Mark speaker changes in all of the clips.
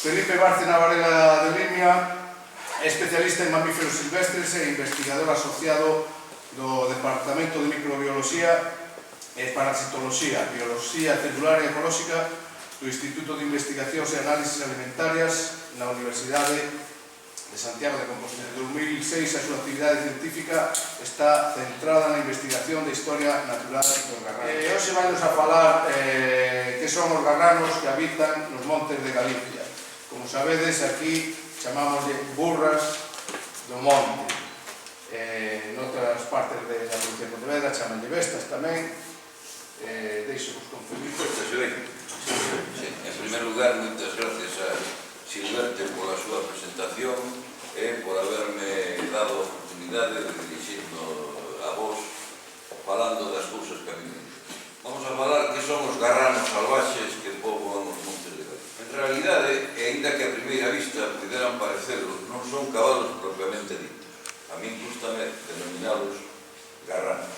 Speaker 1: Felipe Bárcena Varela de Limia é especialista en mamíferos silvestres e investigador asociado do Departamento de Microbioloxía e Parasitoloxía, Bioloxía Celular e Ecolóxica do Instituto de Investigacións e Análisis Alimentarias na Universidade de Santiago de Compostela. En 2006 a súa actividade científica está centrada na investigación da historia natural dos garranos. Hoxe vai nos a falar que son os garranos que habitan nos montes de Galicia. Como sabedes, aquí chamámoslle burras do monte. Noutras partes da provincia de Pontevedra chamanlle bestas tamén. Deixo-vos con Felipe.
Speaker 2: En primer lugar, moitas gracias a Silverte pola súa presentación e por haberme dado a oportunidade de dirixirnos a vos falando das cousas que a mí me gustan. Vamos a falar que son os garranos salvaxes que poboan os montes de Galicia. En realidade, e aínda que a primeira vista puderan parecerlos, non son cabalos propiamente ditos. A mí gustame denominalos garranos.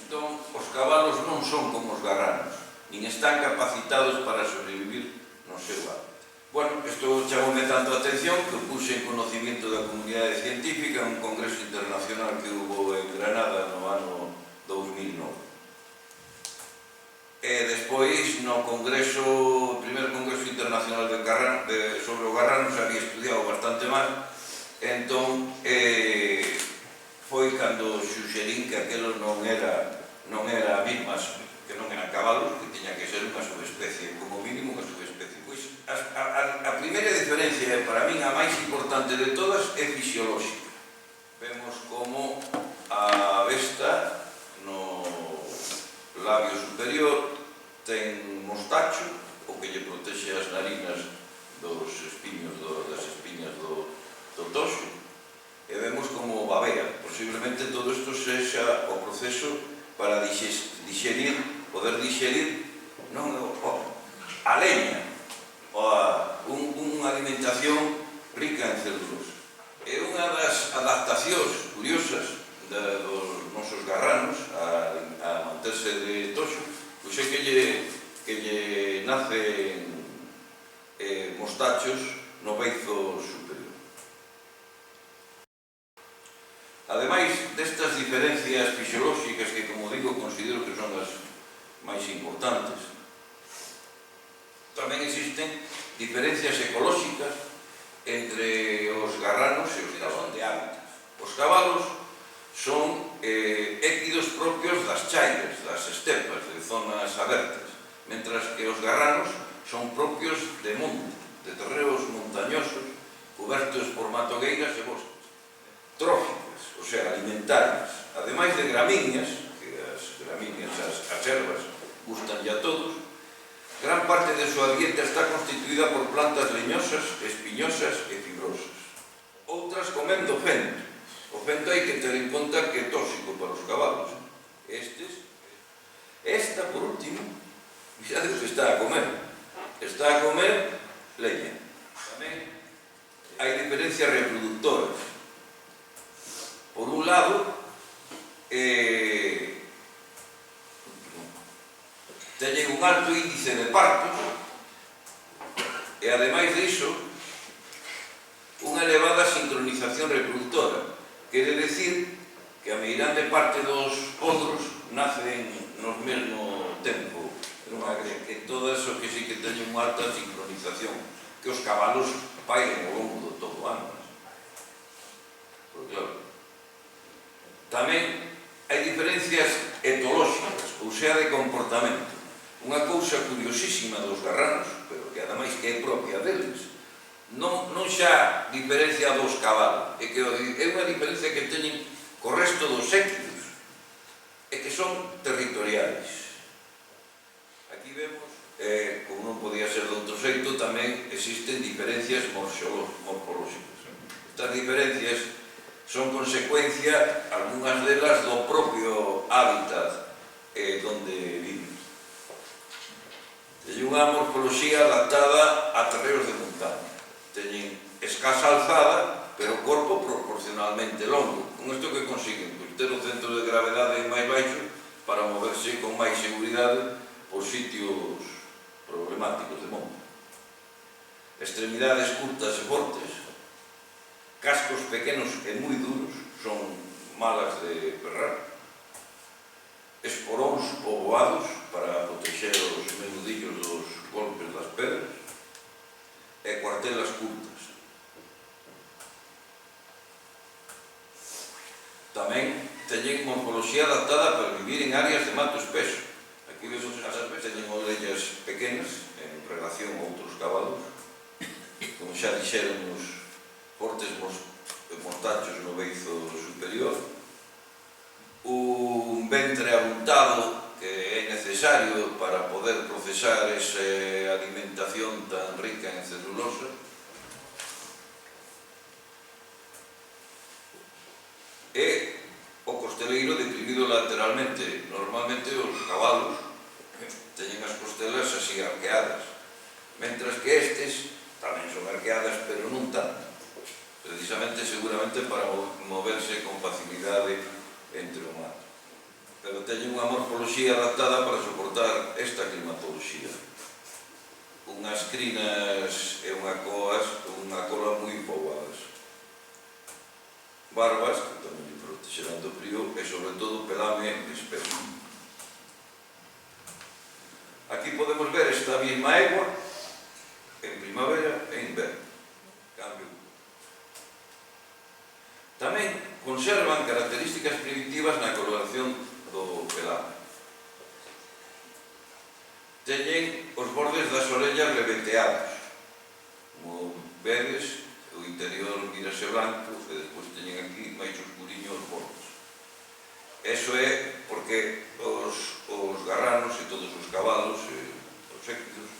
Speaker 2: Entón, os cabalos non son como os garranos, nin están capacitados para sobrevivir no seu hábitat. Bueno, isto chamoume tanto a atención que o puse en conocimiento da comunidade científica en un congreso internacional que hubo en Granada no ano 2009. E despois, no primer congreso internacional sobre o garrano, se había estudiado bastante máis, entón foi cando xuxerín que aquelo non era a mesma, que non eran cabalos, que tiña que ser unha subespecie, como mínimo unha subespecie. Pois a primeira diferencia, para min a máis importante de todas, é fisiolóxica. Vemos como a besta no labio superior ten mostacho, o que lle protexe as narinas das espiñas do toxo, e vemos como babea. Posiblemente todo isto sexa o proceso para poder digerir a leña, unha alimentación rica en celulosa. É unha das adaptacións curiosas dos nosos garranos a manterse de toxo, pois é que lle nacen mostachos no beizo superior. Ademais destas diferencias fisiolóxicas que, como digo, considero que son as máis importantes, tamén existen diferencias ecolóxicas entre os garranos e os cabalos de hábitat. Os cabalos son équidos propios das chairas, das estepas, de zonas abertas, mentras que os garranos son propios de monte, de terreos montañosos cobertos por matogueiras e bosques, tróficas, o sea, alimentarias, ademais de gramíneas, que as gramíneas, as ervas, gustan a todos. Gran parte de súa dieta está constituída por plantas leñosas, espiñosas e fibrosas. Outras comen do fento. O fento hai que ter en conta que é tóxico para os cabalos. Esta, por último, mirade o que está a comer. Está a comer leña. Tamén hai diferencias reproductoras. Por un lado, teñen un alto índice de partos e, ademais diso, unha elevada sincronización reproductora. Quere decir que a meirande parte dos potros nacen no mesmo tempo, que todas o que sí que teñen unha alta sincronización, que os cabalos pairen ao longo de todo o ano. Porque, claro, tamén hai diferencias etolóxicas, ou sea, de comportamento. Unha cousa curiosísima dos garranos, pero que ademais que é propia deles, non xa diferencia dos cabalos, é unha diferencia que teñen co resto dos équidos, e que son territoriais. Aquí vemos, como non podía ser de outro xeito, tamén existen diferencias morfolóxicas. Estas diferencias son consecuencia, algunhas delas, do propio hábitat donde viven. Teñen unha morfoloxía adaptada a terreos de montaña. Teñen escasa alzada, pero corpo proporcionalmente longo. Con isto que consiguen? Pois ter o centro de gravedade máis baixo para moverse con máis seguridade por sitios problemáticos de monte. extremidades curtas e fortes, cascos pequenos e moi duros, son malas de perrar, esporóns poboados para protexer os menudillos dos golpes das pedras e cuartelas curtas. Tamén teñen morfoloxía adaptada para vivir en áreas de mato espeso. Aquí vemos as aves, teñen orellas pequenas en relación a outros cabalos, como xa dixeron os fortes mostachos no beizo superior, un ventre abuntado que é necesario para poder procesar esa alimentación tan rica en celulosa, e o costeleiro deprimido lateralmente. Normalmente os cabalos teñen as costelas así arqueadas, mentras que estes tamén son arqueadas, pero non tanto, precisamente seguramente para moverse con facilidade entre o mar. Pero teñen unha morfoloxía adaptada para soportar esta climatoloxía. Unhas crinas e unha cola moi poboadas. Barbas, que tamén lle protexerán do frío, e sobre todo pelame espeso. Aquí podemos ver esta mesma egua en primavera e inverno. Cambio. Tamén conservan características primitivas na coloración do pelame. Teñen os bordes das orellas leveteados, como vedes, o interior mírase blanco e despois teñen aquí máis oscuriño os bordes. Eso é porque os garranos e todos os cabalos e os équidos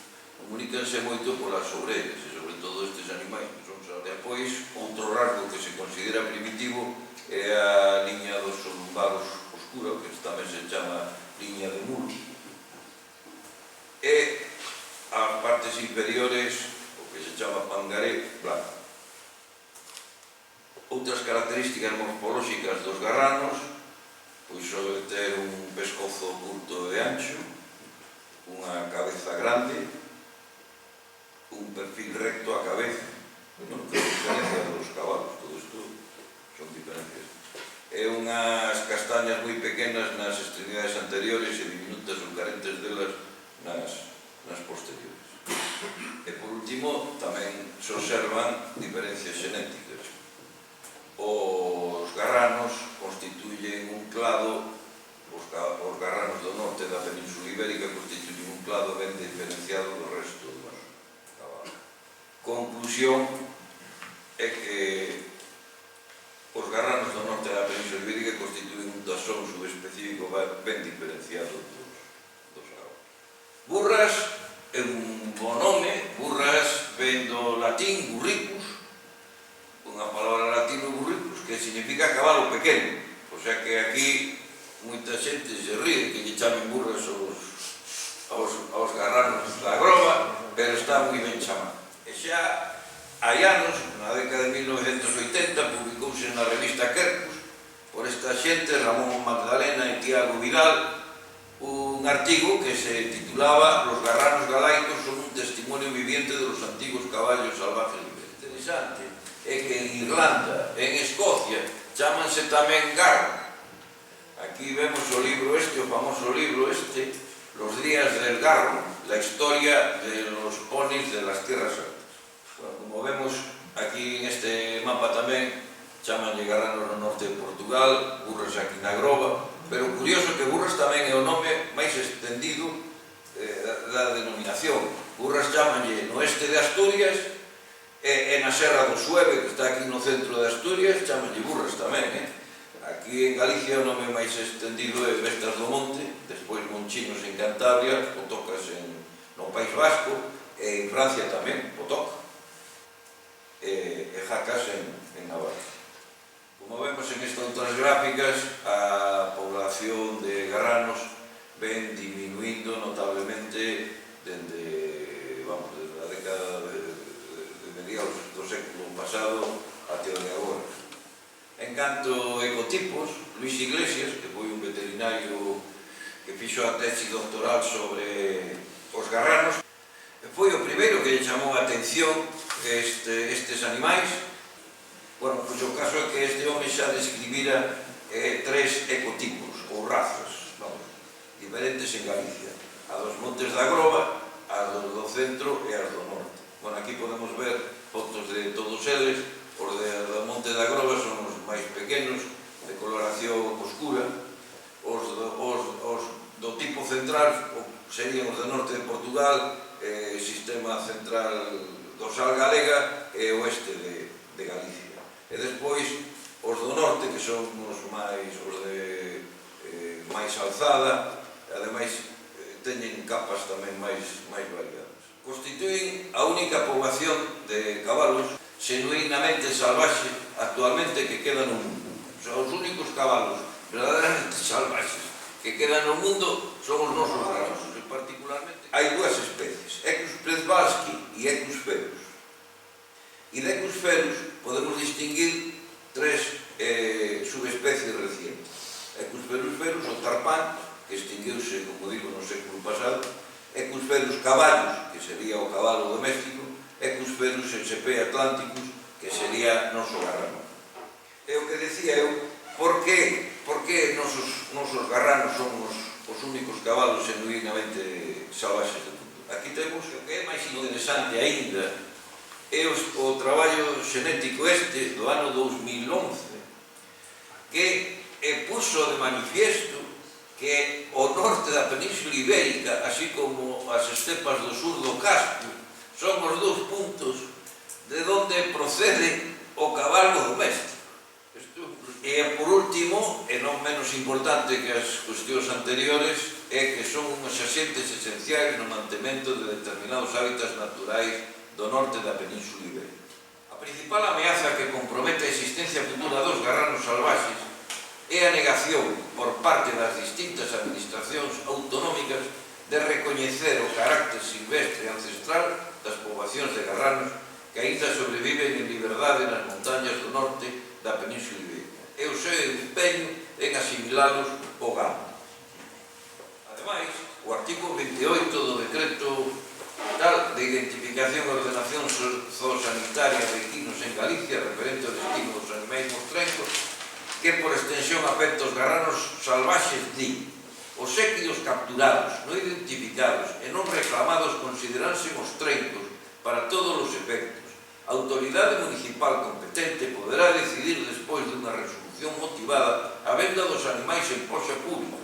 Speaker 2: comunícanse moito polas orellas, e sobre todo estes animais que son xa. Depois, outro rasgo que se considera primitivo é a liña dos lumbaros oscura, que tamén se chama liña de mulo, e as partes inferiores, o que se chama pangaré blanco. Outras características morfolóxicas dos garranos, pois sobre ter un pescozo curto e ancho, unha cabeza grande, un perfil recto á cabeza, non que diferencia dos cabalos, todo isto son diferencias, e unhas castañas moi pequenas nas extremidades anteriores e diminutas ou carentes delas nas posteriores. E por último, tamén se observan diferencias xenéticas. Os garranos constituyen un clado, os garranos do norte da Península Ibérica constituyen un clado ben diferenciado do resto dos cabalos. Conclusión é que os garranos do norte da Península Ibérica constituyen un taxón subespecífico ben diferenciado dos cabalos. Burras é un bo nome. Burras ven do latín burricus, unha palabra latino burricus, que significa cabalo pequeno. O sea que aquí moita xente se ríe que lle chamen burras aos garranos da groba, pero está moi ben chamado. E xa hai anos, na década de 1980, publicouse na revista Quercus, por esta xente, Ramón Magdalena e Tiago Vidal, un artigo que se titulaba "Los garranos galaicos son un testimonio viviente de los antiguos caballos salvajes". Interesante é que en Irlanda, en Escocia, chámanse tamén garro. Aquí vemos o libro este, o famoso libro este, Los días del garro, la historia de los ponis de las tierras altas. Bueno, como vemos aquí en este mapa tamén, chamanlle garranos no norte de Portugal, burras aquí na Groba, pero curioso que burras tamén é o nome máis extendido da denominación. Burras chamanlle no este de Asturias, e na Serra do Sueve, que está aquí no centro de Asturias, chamanlle burras tamén. Aquí en Galicia o nome máis extendido é Bestas do Monte, despois Monchinos en Cantabria, Potocas no País Vasco, e en Francia tamén, Potoc, e Jacas en Navarra. Como vemos en estas outras gráficas, a población de garranos ven diminuindo notablemente dende a década de mediados do século pasado até o de agora. En canto a ecotipos, Luis Iglesias, que foi un veterinario que fixo a tesi doctoral sobre os garranos, foi o primeiro que lle chamou a atención estes animais. Bueno, pois o caso é que este home xa describira 3 ecotipos ou razas, diferentes en Galicia: a dos Montes da Groba, a do centro e as do norte. Bueno, aquí podemos ver fotos de todos eles. Os do Monte da Groba son os máis pequenos, de coloración oscura. Os do tipo central serían os do norte de Portugal, sistema central dorsal galega e oeste de Galicia. E despois os do norte, que son os de máis alzada, ademais teñen capas tamén máis variadas. Constituen a única poboación de cabalos xenuinamente salvaxe actualmente que queda no mundo. Os únicos cabalos verdadeiramente salvaxes que quedan no mundo son os nosos raros. Particularmente hai 2 especies: Equus presbalski e Equus ferus. E de Equus ferus podemos distinguir 3 subespecies recientes: Equus ferus, o tarpán, que extinguiuse, como digo, no século pasado; Equus ferus caballos, que sería o cabalo doméstico; Equus ferus sp atlánticus, que sería noso garrano. E o que decía eu, por que nosos garranos somos os únicos cabalos genuinamente salvaxes do mundo? Aquí temos o que é máis interesante aínda, é o traballo xenético do ano 2011, que puxo de manifiesto que o norte da Península Ibérica, así como as estepas do sur do Casco, son os 2 puntos de onde procede o cabalo doméstico. E, por último, e non menos importante que as cuestións anteriores, é que son unhos axentes esenciais no mantemento de determinados hábitats naturais do norte da Península Ibérica. A principal ameaza que compromete a existencia futura dos garranos salvaxes é a negación por parte das distintas administracións autonómicas de recoñecer o carácter silvestre e ancestral das poboacións de garranos que aínda sobreviven en liberdade nas montañas do norte da Península Ibérica, e o seu empeño en asimilalos ao gamo. Ademais, o artigo 28 do decreto tal de identificación e ordenación zoosanitaria de equinos en Galicia, referente ao destino dos animais mostrencos, que por extensión afecta os garranos salvaxes, di: os équidos capturados, non identificados e non reclamados consideranse mostrencos para todos os efectos. A autoridade municipal competente poderá decidir, despois dunha resolución motivada, a venda dos animais en poxa pública,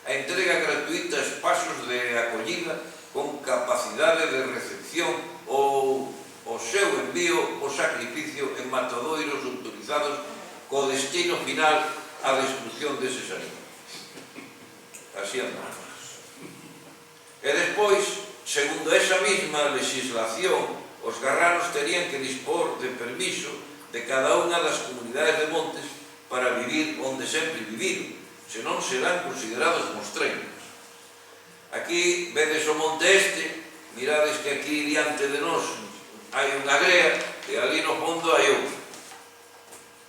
Speaker 2: a entrega gratuita a espazos de acollida con capacidade de recepción ou o seu envío ou sacrificio en matadoiros autorizados co destino final a destrucción deses animais. Así andamos. E despois, segundo esa mesma legislación, os garranos terían que dispor de permiso de cada unha das comunidades de montes para vivir onde sempre viviron, senón serán considerados mostrencos. Aquí vedes o monte este, mirades que aquí diante de nós hai unha grea e ali no fondo hai outra.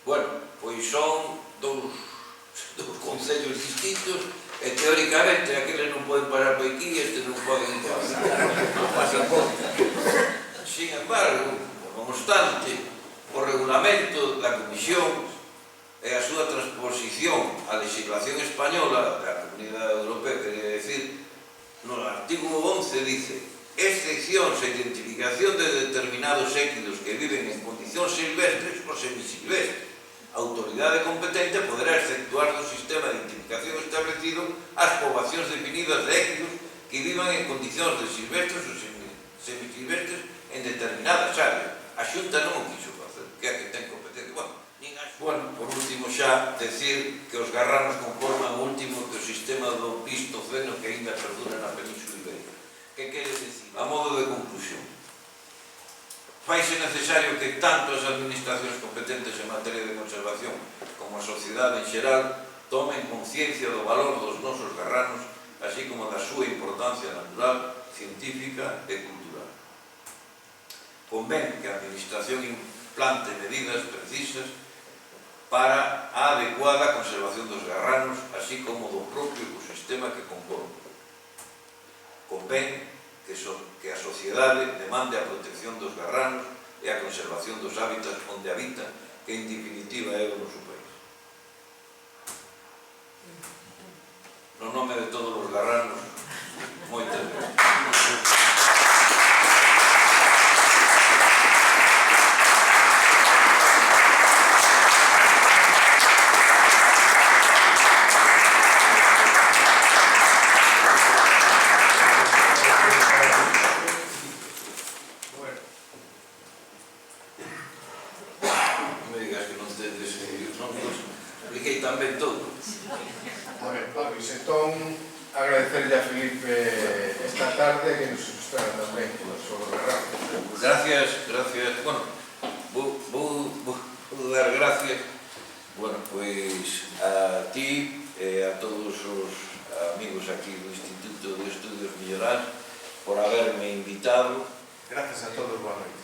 Speaker 2: Bueno, pois son dous concellos distintos e teóricamente aqueles non poden pasar por aquí e estes non poden pasar por aquí. Sin embargo, non obstante, o regulamento da Comisión e a súa transposición á legislación española da Comunidade Europea, quería decir, no artigo 11 dice: excepcións e identificación de determinados équidos que viven en condicións silvestres ou semisilvestres. A autoridade competente poderá exceptuar do sistema de identificación establecido as poboacións definidas de équidos que vivan en condicións de silvestres ou semisilvestres en determinadas áreas. A Xunta non o quiso facer, que é a que ten competencia. Bueno, por último xa, decir que os garranos conforman o último ecosistema do Plistoceno que ainda perdura na Península Ibérica. Que quere decir? A modo de conclusión, faise necesario que tanto as administracións competentes en materia de conservación como a sociedade en xeral tomen conciencia do valor dos nosos garranos, así como da súa importancia natural, científica e cultural. Convén que a administración implante medidas precisas para a adecuada conservación dos garranos, así como do propio ecosistema que compón. Convén que a sociedade demande a protección dos garranos e a conservación dos hábitats onde habita, que en definitiva é o noso país. No nome de todos os garranos, moitas gracias. Me digas que non tedes, non vos expliquei tamén todo.
Speaker 1: A ver, Pavis, entón, agradecerlle a Felipe esta tarde que nos ilustrara tamén sobre o garrano.
Speaker 2: Gracias, bueno, vou dar gracias, bueno, pois a ti e a todos os amigos aquí do Instituto de Estudios Millorais por haberme invitado.
Speaker 1: Gracias a todos, boa noite.